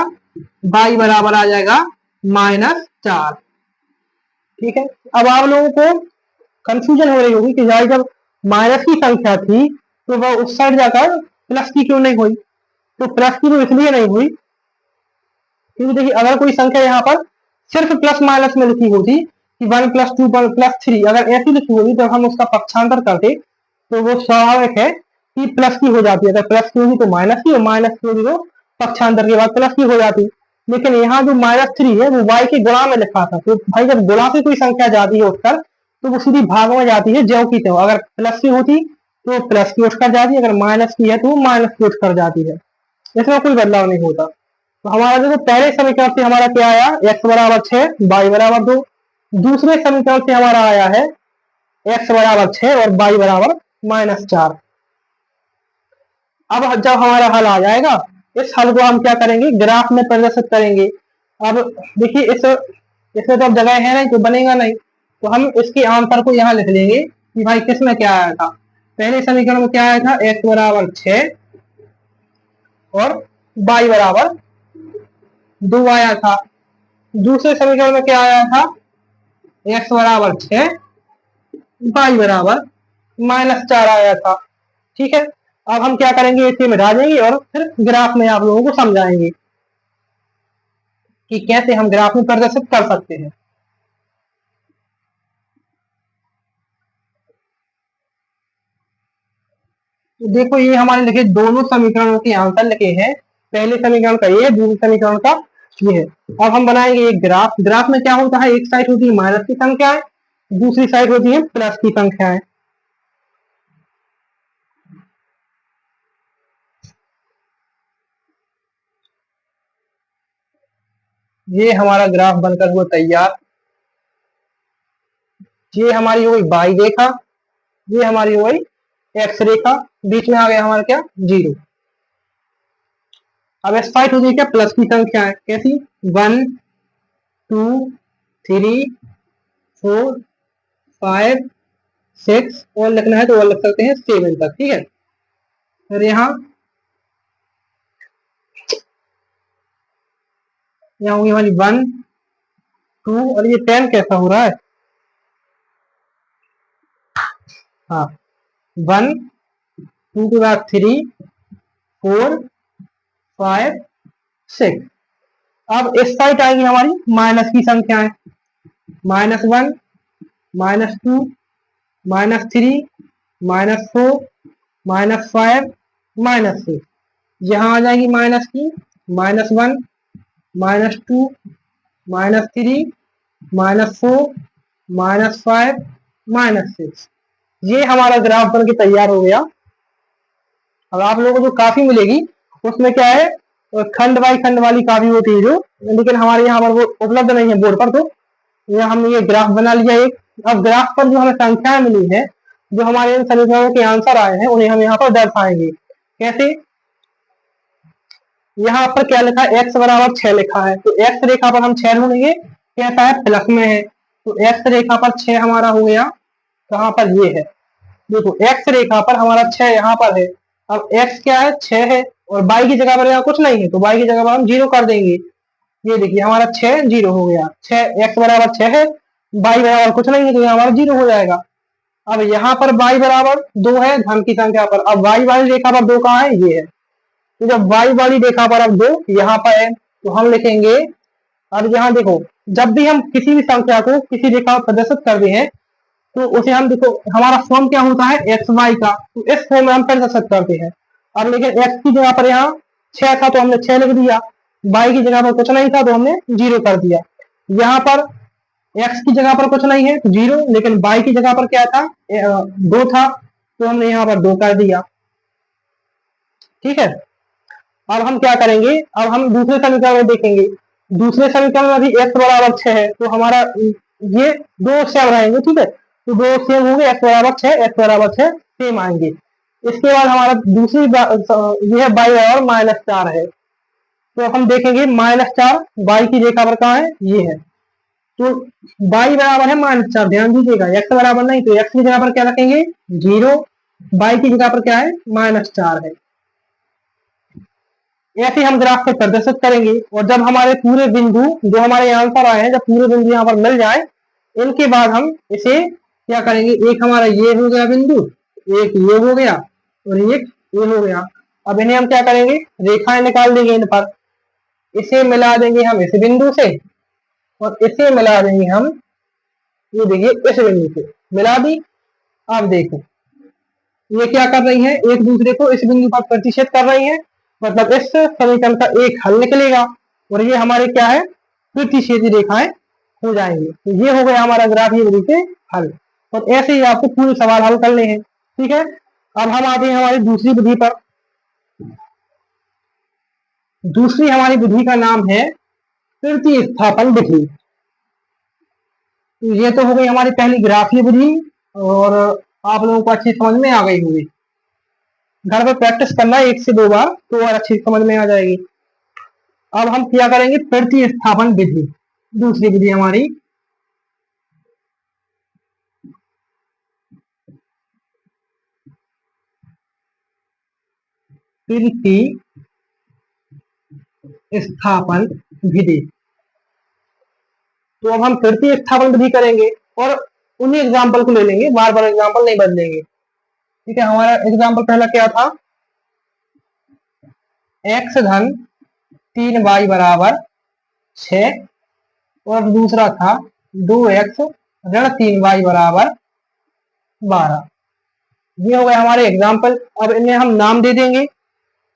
y बराबर आ जाएगा -4। ठीक है, अब आप लोगों को कंफ्यूजन हो रही होगी कि भाई जब माइनस की संख्या थी तो वह उस साइड जाकर प्लस की क्यों नहीं हुई। तो प्लस की तो इसलिए नहीं हुई क्योंकि देखिए अगर कोई संख्या यहाँ पर सिर्फ प्लस माइनस में लिखी होती कि 1 + 2 1 + 3, अगर ऐसी लिखी होती तो हम उसका पक्षांतर करते तो वो स्वाभाविक है कि प्लस की हो जाती है। अगर प्लस की होगी तो माइनस की, और माइनस की होगी तो पक्षांतर के बाद प्लस की हो जाती। लेकिन यहाँ जो -3 है वो y के गुणा में लिखा था। तो भाई जब गुणा से कोई संख्या जाती है उठकर तो वो सीधी भाग में जाती है, ज्यों की त्यों। अगर प्लस की होती तो प्लस की उठकर जाती, अगर माइनस की है तो माइनस की उठकर जाती है। इसमें कोई बदलाव नहीं होता। तो हमारा देखो पहले समीकरण से हमारा क्या आया, x बराबर 6 y बराबर 2। दूसरे समीकरण से हमारा आया है x बराबर 6 और y बराबर -4। अब जब हमारा हल आ जाएगा, इस हल को हम क्या करेंगे, ग्राफ में प्रदर्शित करेंगे। अब देखिए इसमें तो अब जगह है नहीं तो बनेगा नहीं, तो हम इसके आंसर को यहाँ लिख लेंगे कि भाई किसमें क्या आया था। पहले समीकरण में क्या आया था, x बराबर 6 और y बराबर 2 आया था। दूसरे समीकरण में क्या आया था, x बराबर 6 y बराबर -4 आया था। ठीक है, अब हम क्या करेंगे, इसे मिटा देंगे और फिर ग्राफ में आप लोगों को समझाएंगे कि कैसे हम ग्राफ में प्रदर्शित कर सकते हैं। तो देखो ये हमारे लिखे दोनों समीकरणों के आंसर लिखे हैं। पहले समीकरण का ये, दूसरे समीकरण का ये है। अब हम बनाएंगे एक ग्राफ। ग्राफ में क्या होता है, एक साइड होती है माइनस की संख्याएं, दूसरी साइड होती है प्लस की संख्याएं। ये हमारा ग्राफ बनकर हुआ तैयार। ये हमारी हो गई वाई रेखा, ये हमारी हो गई एक्स रेखा, बीच में आ गया हमारा क्या, जीरो। अब इस साइड हो गई क्या, प्लस की संख्या है, कैसी, 1 2 3 4 5 6, और लिखना है तो और लिख सकते हैं 7 तक, ठीक है। फिर यहाँ होगी हमारी 1 2, और ये 10 कैसा हो रहा है, हाँ 1 2 के बाद 3 4 5 6। अब इस साइड आएगी हमारी माइनस की संख्या है, -1 -2 -3 -4 -5 -6। यहाँ आ जाएगी माइनस की, -1 -2 -3 -4 -5 -6। ये हमारा ग्राफ बन के तैयार हो गया। अब आप लोगों को जो काफी मिलेगी उसमें क्या है, खंड बाई खंड वाली काफी होती है जो, लेकिन हमारे यहाँ पर वो उपलब्ध नहीं है बोर्ड पर, तो यहाँ हमने ये ग्राफ बना लिया एक। अब ग्राफ पर जो हमें संख्याएं मिली है, जो हमारे इन समीकरणों के आंसर आए हैं, उन्हें हम यहाँ पर दर्शाएंगे। कैसे, यहाँ पर क्या लिखा है, x बराबर 6 लिखा है, तो x रेखा पर हम 6 ढूंढेंगे, कैसा है, प्लस में है, तो x रेखा पर 6 हमारा हो गया, कहाँ पर, ये है, देखो x रेखा पर हमारा 6 यहाँ पर है। अब x क्या है, 6 है, और y की जगह पर यहाँ कुछ नहीं है, तो y की जगह पर हम 0 कर देंगे। ये देखिए हमारा 6 0 हो गया, 6 x बराबर 6 है, y बराबर कुछ नहीं है, तो यहाँ हमारा 0 हो जाएगा। अब यहाँ पर y बराबर 2 है धन की संख्या पर, अब y वाली रेखा पर 2 कहाँ है, ये है, तो जब y वाली रेखा पर अब 2 यहाँ पर है, तो हम लिखेंगे, अब यहाँ देखो, जब भी हम किसी भी संख्या को किसी रेखा पर प्रदर्शित करते हैं, तो उसे हम देखो, हमारा फॉर्म क्या होता है, एक्स वाई का, तो इस फॉर्म में हम प्रदर्शित करते हैं। अब लेकिन एक्स की जगह पर यहाँ 6 था तो हमने 6 लिख दिया, वाई की जगह पर कुछ नहीं था तो हमने 0 कर दिया। यहाँ पर एक्स की जगह पर कुछ नहीं है तो 0, लेकिन वाई की जगह पर क्या था, 2 था, तो हमने यहाँ पर 2 कर दिया, ठीक है। अब हम क्या करेंगे, अब हम दूसरे समीकरण में देखेंगे, दूसरे समीकरण में अभी x बराबर 6 है, तो हमारा ये दो सेम रहेंगे, ठीक है, तो दो सेम होंगे, x बराबर 6 x बराबर 6 सेम आएंगे। इसके बाद हमारा दूसरी ये है y बराबर -4 है, तो हम देखेंगे -4 y की रेखा पर कहाँ है, ये है, तो y बराबर है -4, ध्यान दीजिएगा, x बराबर नहीं, तो x की जगह पर क्या रखेंगे 0, y की जगह पर क्या है -4 है। ऐसे हम ग्राफ को प्रदर्शित करेंगे, और जब हमारे पूरे बिंदु जो हमारे आंसर आए हैं, जब पूरे बिंदु यहाँ पर मिल जाए, इनके बाद हम इसे क्या करेंगे, एक हमारा ये हो गया बिंदु, एक ये हो गया, और एक ये हो गया। अब इन्हें हम क्या करेंगे, रेखाएं निकाल देंगे इन पर, इसे मिला देंगे हम इस बिंदु से, और इसे मिला देंगे हम, ये देखिए इस बिंदु से मिला दी। अब देखो ये क्या कर रही है, एक दूसरे को इस बिंदु पर प्रतिच्छेद कर रही है, मतलब इस समीकरण का एक हल निकलेगा, और ये हमारे क्या है, प्रतिच्छेदी रेखाएं हो जाएंगे। तो ये हो गया हमारा ग्राफ ये विधि से हल, और ऐसे ही आपको पूरे सवाल हल करने हैं, ठीक है। अब हम आते हैं हमारी दूसरी विधि पर। दूसरी हमारी विधि का नाम है प्रतिस्थापन विधि। तो ये तो हो गई हमारी पहली ग्राफीय विधि, और आप लोगों को अच्छी समझ में आ गई होगी। घर पर प्रैक्टिस करना है 1 से 2 बार, तो और अच्छी समझ में आ जाएगी। अब हम क्या करेंगे, प्रतिस्थापन विधि, दूसरी विधि हमारी। प्रतिस्थापन विधि, तो अब हम प्रतिस्थापन विधि करेंगे, और उन्हीं एग्जाम्पल को ले लेंगे, बार बार एग्जाम्पल नहीं बदलेंगे, ठीक है। हमारा एग्जाम्पल पहला क्या था, x धन 3y बराबर 6, और दूसरा था 2x ऋण 3y बराबर 12। ये हो गए हमारे एग्जाम्पल। अब इन्हें हम नाम दे देंगे,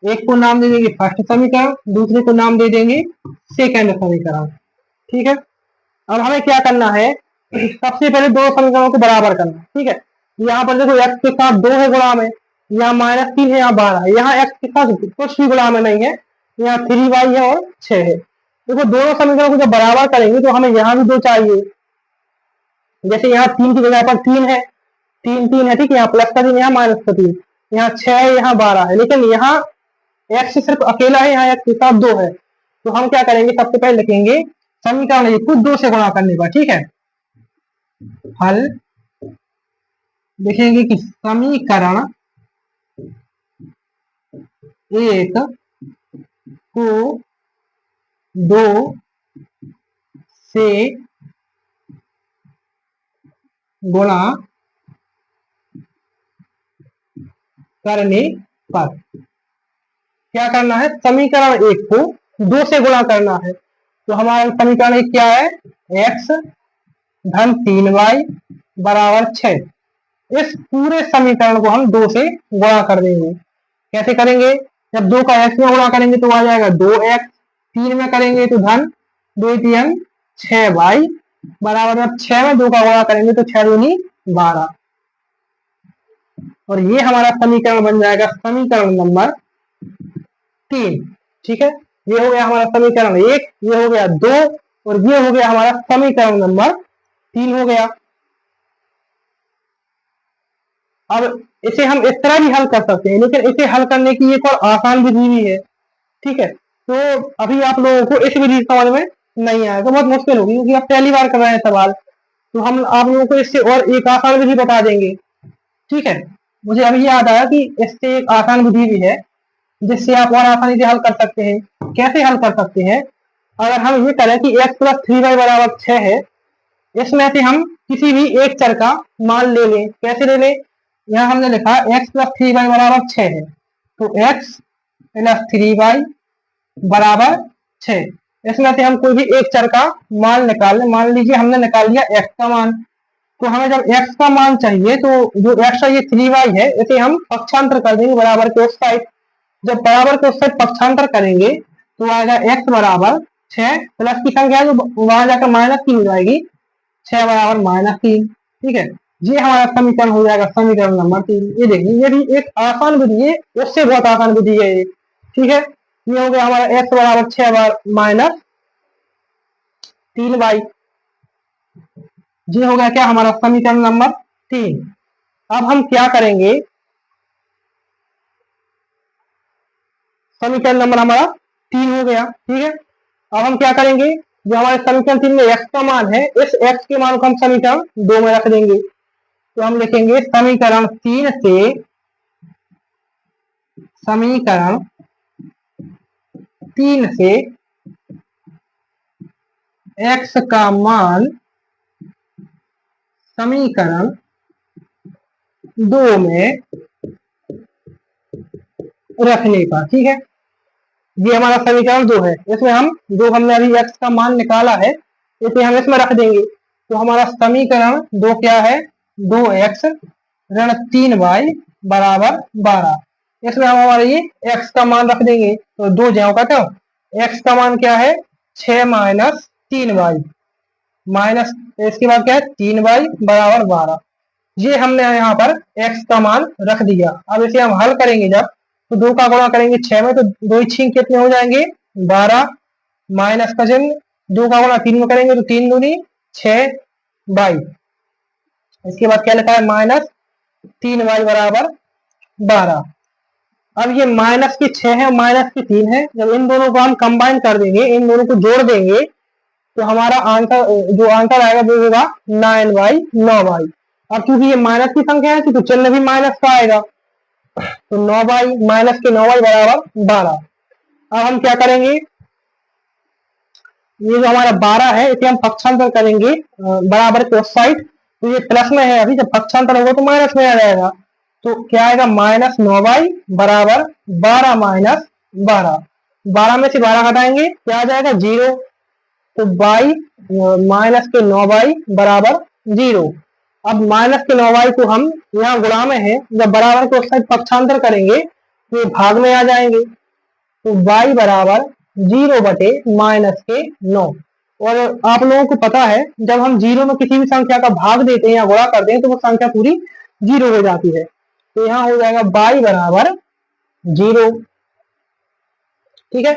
एक को नाम दे देंगे फर्स्ट समीकरण, दूसरे को नाम दे देंगे सेकंड समीकरण, ठीक है। अब हमें क्या करना है, सबसे पहले दो समीकरणों को बराबर करना, ठीक है। यहाँ पर देखो x के साथ 2 है गुणा में, यहाँ -3 है, यहाँ 12 है, यहाँ x के साथ कुछ भी गुणा में नहीं है, यहाँ 3y है और 6 है। देखो दोनों समीकरण को जब बराबर करेंगे तो हमें यहाँ भी 2 चाहिए। जैसे यहाँ 3 की जगह पर 3 है, 3 है, ठीक है, यहाँ प्लस का 3, यहाँ माइनस का 3, यहाँ 6 है, यहाँ 12 है, लेकिन यहाँ एक्स सिर्फ अकेला है, यहाँ एक्स के साथ 2 है। तो हम क्या करेंगे, सबसे पहले लिखेंगे समीकरण एक को 2 से गुणा करने का, ठीक है। हल देखेंगे कि समीकरण एक को 2 से गुणा करने पर क्या करना है, समीकरण एक को 2 से गुणा करना है। तो हमारा समीकरण एक क्या है, x धन 3y बराबर 6। इस पूरे समीकरण को हम 2 से गुणा कर देंगे। कैसे करेंगे, जब 2 का x में गुणा करेंगे तो आ जाएगा 2x, 3 में करेंगे तो धन 2 3 6y बराबर, जब 6 में 2 का गुणा करेंगे तो 6 दूनी 12, और ये हमारा समीकरण बन जाएगा समीकरण नंबर 3। ठीक है, ये हो गया हमारा समीकरण 1, ये हो गया 2, और ये हो गया हमारा समीकरण नंबर 3 हो गया। अब इसे हम इस तरह भी हल कर सकते हैं, लेकिन इसे हल करने की एक और आसान विधि भी है। ठीक है, तो अभी आप लोगों को इस विधि समझ में नहीं आएगा, बहुत मुश्किल होगी क्योंकि आप पहली बार कर रहे हैं सवाल, तो हम आप लोगों को इससे और एक आसान विधि बता देंगे। ठीक है, मुझे अभी याद आया कि इससे एक आसान विधि भी है जिससे आप और आसानी से हल कर सकते हैं। कैसे हल कर सकते हैं, अगर हम ये करें कि x प्लस 3y बराबर 6 है, इसमें से हम किसी भी एक चर का मान ले लें। कैसे ले लें, यहाँ हमने लिखा x प्लस 3y बराबर 6 है, तो x प्लस 3y बराबर 6, इसमें से हम कोई भी एक चर का मान निकाल लें। मान लीजिए हमने निकाल लिया x का मान, तो हमें जब x का मान चाहिए तो जो x है ये 3y है, इसे हम पक्षांतर कर देंगे बराबर के उस साइड। जब बराबर के उस साइड पक्षांतर करेंगे तो आएगा x बराबर 6, प्लस की संख्या जो वहां जाकर माइनस की हो जाएगी, 6 बराबर -3। ठीक है, ये हमारा समीकरण हो जाएगा समीकरण नंबर 3। ये देखिए, ये भी एक आसान विधि है, उससे बहुत आसान विधि है ये। ठीक है, ये हो गया हमारा x बराबर 6 बार -3y, ये हो गया क्या हमारा समीकरण नंबर 3। अब हम क्या करेंगे, समीकरण नंबर हमारा 3 हो गया। ठीक है, अब हम क्या करेंगे, जो हमारे समीकरण 3 में x का मान है, इस x के मान को हम समीकरण 2 में रख देंगे। तो हम लिखेंगे समीकरण 3 से समीकरण 3 से x का मान समीकरण 2 में रखने का। ठीक है, ये हमारा समीकरण 2 है, इसमें हम जो हमने अभी x का मान निकाला है इसे हम इसमें रख देंगे। तो हमारा समीकरण 2 क्या है, 2x ऋण 3y बराबर 12, इसमें हम हमारे ये x का मान रख देंगे। तो 2 ज्यों का त्यों, x का मान क्या है 6 माइनस 3y माइनस, इसके बाद क्या है 3y बराबर 12, ये हमने यहाँ पर x का मान रख दिया। अब इसे हम हल करेंगे जब, तो 2 का गुणा करेंगे 6 में, तो 2 छींक कितने हो जाएंगे 12, माइनस का चिन्ह, 2 का गुणा 3 में करेंगे तो 3 दूनी 6y, इसके बाद क्या लिखा है -3y बराबर 12। अब ये माइनस की 6 है, माइनस की 3 है, जब इन दोनों को हम कंबाइन कर देंगे, इन दोनों को जोड़ देंगे, तो हमारा आंसर जो आंसर आएगा वो होगा 9y। अब क्योंकि ये माइनस की संख्या है तो चिन्ह भी माइनस का आएगा, तो 9y माइनस के 9y बराबर 12। अब हम क्या करेंगे, ये जो हमारा 12 है इसे हम पक्षांतर करेंगे बराबर के उस साइड, तो ये प्लस में है, अभी जब पक्षांतर होगा तो माइनस में आ जाएगा। तो क्या आएगा -9y बराबर 12 माइनस 12, 12 में से 12 घटाएंगे क्या आ जाएगा 0, तो y माइनस के 9y बराबर 0। अब माइनस के 9y को हम यहाँ गुणा में है, जब बराबर के उस साइड पक्षांतर करेंगे तो ये भाग में आ जाएंगे, तो y बराबर 0 बटे माइनस के 9। और आप लोगों को पता है जब हम 0 में किसी भी संख्या का भाग देते हैं या गुणा करते हैं तो वो संख्या पूरी 0 हो जाती है। तो यहाँ हो जाएगा y बराबर 0। ठीक है,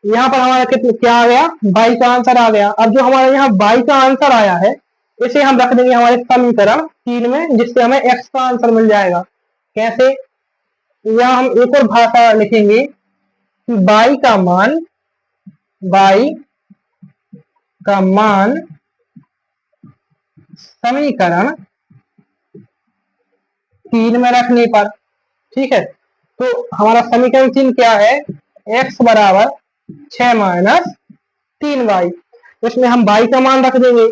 यहाँ पर हमारा कितना क्या आ गया, 22 का आंसर आ गया। अब जो हमारे यहाँ 22 का आंसर आया है, इसे हम रख देंगे हमारे समीकरण 3 में, जिससे हमें x का आंसर मिल जाएगा। कैसे, यहाँ हम एक और भाषा लिखेंगे कि y का मान समीकरण 3 में रखने पर, ठीक है। तो हमारा समीकरण 3 क्या है, x बराबर 6 माइनस 3y। इसमें हम y का मान रख देंगे,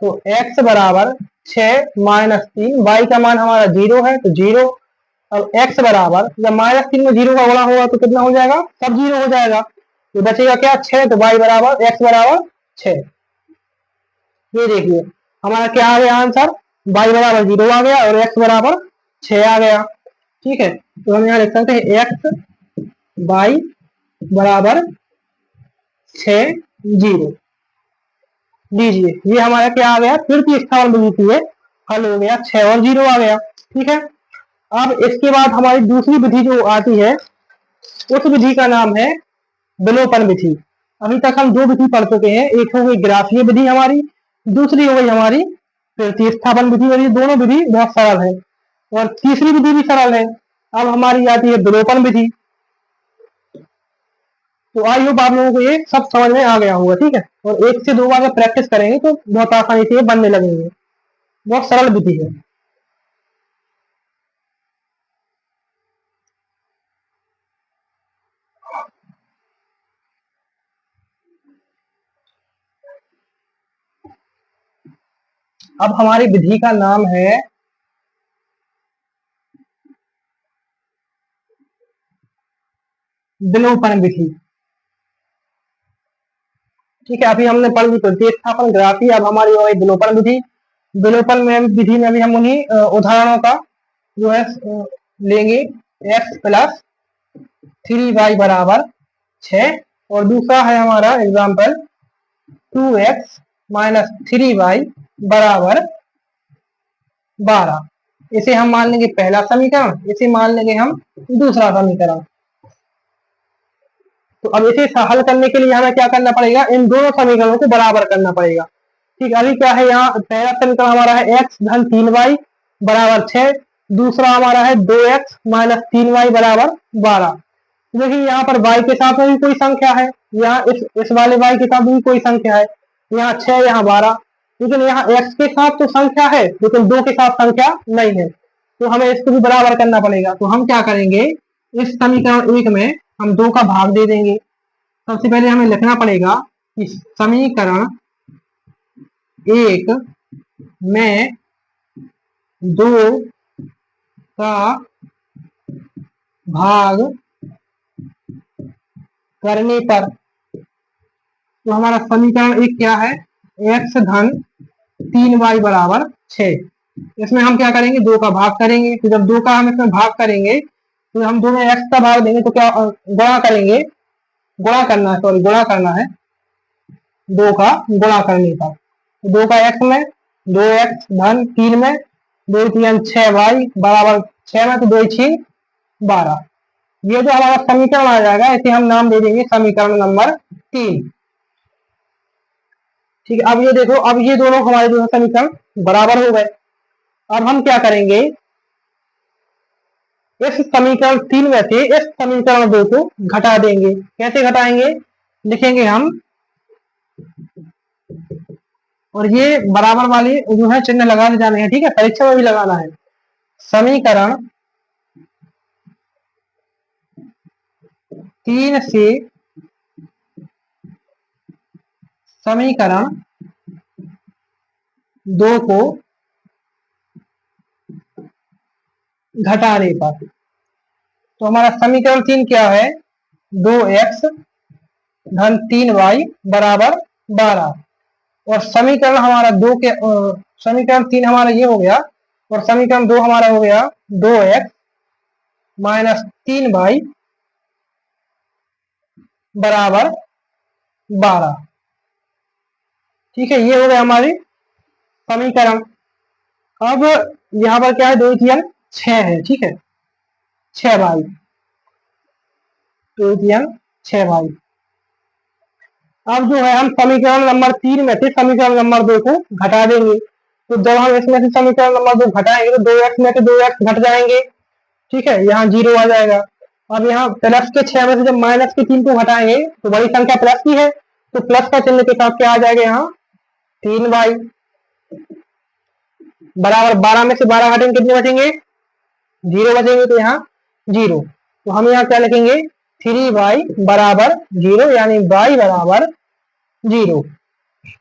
तो x बराबर 6 माइनस 3, y का मान हमारा 0 है तो 0। अब x बराबर, जब माइनस 3 में 0 का गुणा होगा तो कितना हो जाएगा, सब 0 हो जाएगा, तो बचेगा क्या, 6। तो y बराबर, x बराबर 6। ये देखिए हमारा क्या आ गया आंसर, y बराबर 0 आ गया और x बराबर 6 आ गया। ठीक है, तो हम यहाँ लिख सकते हैं x y बराबर 6 0। लीजिए ये हमारा क्या आ गया, तृतीय स्थान विधि है, हल हो गया, 6 और 0 आ गया। ठीक है, अब इसके बाद हमारी दूसरी विधि जो आती है, उस विधि का नाम है विलोपन विधि। अभी तक हम दो विधि पढ़ चुके हैं, एक हो गई ग्राफीय विधि हमारी, दूसरी हो गई हमारी तृतीय स्थापन विधि। और ये दोनों विधि बहुत सरल है और तीसरी विधि भी सरल है। अब हमारी आती है विलोपन विधि। तो आई होप आप लोगों को ये सब समझ में आ गया होगा। ठीक है, और एक से दो बार जब प्रैक्टिस करेंगे तो बहुत आसानी से ये बनने लगेंगे। बहुत सरल विधि है। अब हमारी विधि का नाम है विलोपन विधि। ठीक है, अभी हमने पढ़ ली तृतीय स्थापन ग्राफी, अब हमारी हो गई विलोपन विधि। विलोपन में विधि में भी हम उन्हीं उदाहरणों का जो है लेंगे, x प्लस 3y बराबर 6, और दूसरा है हमारा एग्जाम्पल 2x माइनस 3y बराबर 12। इसे हम मान लेंगे पहला समीकरण, इसे मान लेंगे हम दूसरा समीकरण। तो अब इसे हल करने के लिए हमें क्या करना पड़ेगा, इन दोनों समीकरणों को बराबर करना पड़ेगा। ठीक, अभी क्या है, यहाँ पहला समीकरण हमारा है x धन 3y बराबर 6, दूसरा हमारा है 2x माइनस 3y बराबर 12। देखिए यहाँ पर y के साथ में भी कोई संख्या है, यहाँ इस वाले y के साथ भी कोई संख्या है, यहाँ 6 यहाँ 12, लेकिन यहाँ x के साथ तो संख्या है लेकिन 2 के साथ संख्या नहीं है, तो हमें इसको भी बराबर करना पड़ेगा। तो हम क्या करेंगे, इस समीकरण 1 में हम 2 का भाग दे देंगे। सबसे पहले हमें लिखना पड़ेगा कि समीकरण 1 में 2 का भाग करने पर, तो हमारा समीकरण 1 क्या है, x धन 3y बराबर 6। इसमें हम क्या करेंगे, 2 का भाग करेंगे। तो जब 2 का हम इसमें भाग करेंगे तो हम दोनों x का भाग देंगे, तो क्या गुणा करेंगे, गुणा करना है, सॉरी गुणा करना है, 2 का गुणा करने पर। तो 2 का x में, 2x धन 3 में, 2 3 6y बराबर 6 में, तो 2 6 12। ये जो हमारा समीकरण आ जाएगा, इसे हम नाम दे देंगे समीकरण नंबर 3। ठीक है, अब ये देखो, अब ये दोनों हमारे जो है समीकरण बराबर हो गए। अब हम क्या करेंगे, इस समीकरण 3 में से इस समीकरण 2 को घटा देंगे। कैसे घटाएंगे, लिखेंगे हम, और ये बराबर वाली जो है चिन्ह लगाने जाने हैं। ठीक है, परीक्षा में भी लगाना है। समीकरण 3 से समीकरण 2 को घटाने पर, तो हमारा समीकरण 3 क्या है, 2x धन 3y बराबर 12, और समीकरण हमारा 2 के समीकरण 3 हमारा ये हो गया, और समीकरण 2 हमारा हो गया 2x माइनस 3y बराबर 12। ठीक है, ये हो गया हमारी समीकरण। अब यहाँ पर क्या है, 2 3 6 है। ठीक है, 6y, 2 3 6y। अब जो है हम समीकरण नंबर 3 में से समीकरण नंबर 2 को घटा देंगे। तो जब हम इसमें से समीकरण नंबर 2 घटाएंगे तो 2x में से 2x घट जाएंगे, ठीक है, यहाँ 0 आ जाएगा। अब यहाँ प्लस के 6 में से जब माइनस के 3 को घटाएंगे तो बड़ी संख्या प्लस की है, तो प्लस का चिन्ह के साथ क्या आ जाएगा यहाँ 3y बराबर 12 में से 12 घटेंगे कितने बचेंगे 0 बचेंगे, तो यहाँ 0। तो हम यहाँ क्या लिखेंगे 3y बराबर 0 यानी y बराबर 0।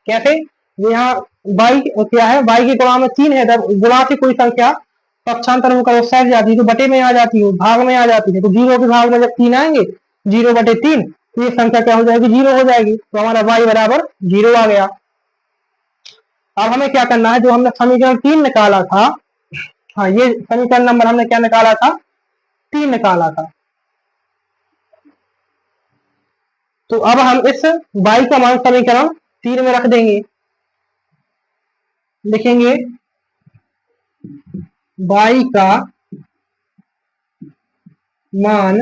कैसे, यहाँ y क्या है, y की गुणा में 3 है, जब गुणा से कोई संख्या पक्षांतर होकर उस साइड जाती है तो बटे में आ जाती है, भाग में आ जाती है। तो 0 के भाग में जब 3 आएंगे 0/3 तो ये संख्या क्या हो जाएगी 0 हो जाएगी। तो हमारा y बराबर 0 आ गया। अब हमें क्या करना है, जो हमने समीकरण 3 निकाला था, हाँ ये समीकरण नंबर हमने क्या निकाला था 3 निकाला था। तो अब हम इस y का मान समीकरण 3 में रख देंगे, लिखेंगे y का मान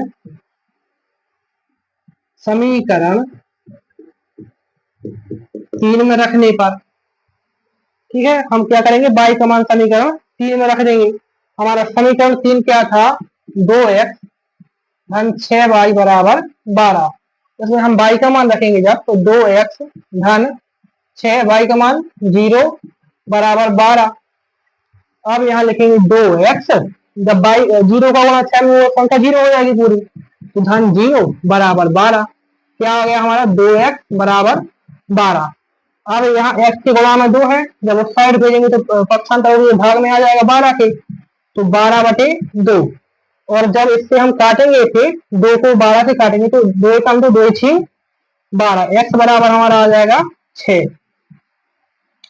समीकरण 3 में रखने पर, ठीक है, हम क्या करेंगे y का मान समीकरण 3 में रख देंगे। हमारा समीकरण 3 क्या था 2x धन 6y बराबर 12। इसमें हम y का मान रखेंगे जब, तो 2x धन 6y का मान 0 बराबर 12। अब यहाँ लिखेंगे 2x, जब 0 का गुणा 6 में वो संख्या 0 हो जाएगी पूरी, तो धन 0 बराबर 12। क्या आ गया हमारा 2x बराबर 12। अब यहाँ x के गुणा में 2 है, जब उस साइड भेजेंगे तो पक्षांतर भाग में आ जाएगा 12 के, तो 12/2। और जब इससे हम काटेंगे इसे 2 को 12 से काटेंगे तो 2 कम तो 2 6 12, x बराबर हमारा आ जाएगा 6।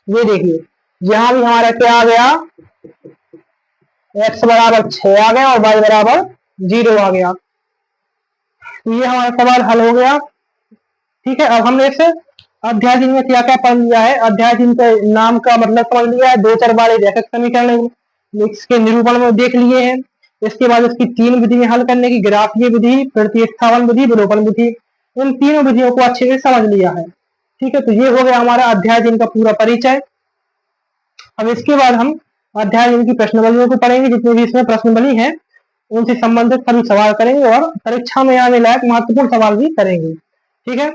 ये देखिए यहाँ भी हमारा क्या आ गया x बराबर 6 आ गया और y बराबर 0 आ गया। तो ये हमारा सवाल हल हो गया, ठीक है। अब हमने इस अध्याय 3 में क्या क्या पढ़ लिया है, अध्याय 3 के नाम का मतलब समझ लिया है, 2 चर वाले रैखिक समीकरण इसके निरूपण में देख लिए हैं। इसके बाद इसकी 3 विधियां हल करने की, ग्राफीय विधि, प्रतिस्थापन विधि, विलोपन विधि, इन तीनों विधियों को अच्छे से समझ लिया है, ठीक है। तो ये हो गया हमारा अध्याय 3 का पूरा परिचय। अब इसके बाद हम अध्याय 3 की प्रश्नावलियों को पढ़ेंगे, जितने भी इसमें प्रश्नावली है उनसे संबंधित सभी सवाल करेंगे और परीक्षा में आने लायक महत्वपूर्ण सवाल भी करेंगे, ठीक है।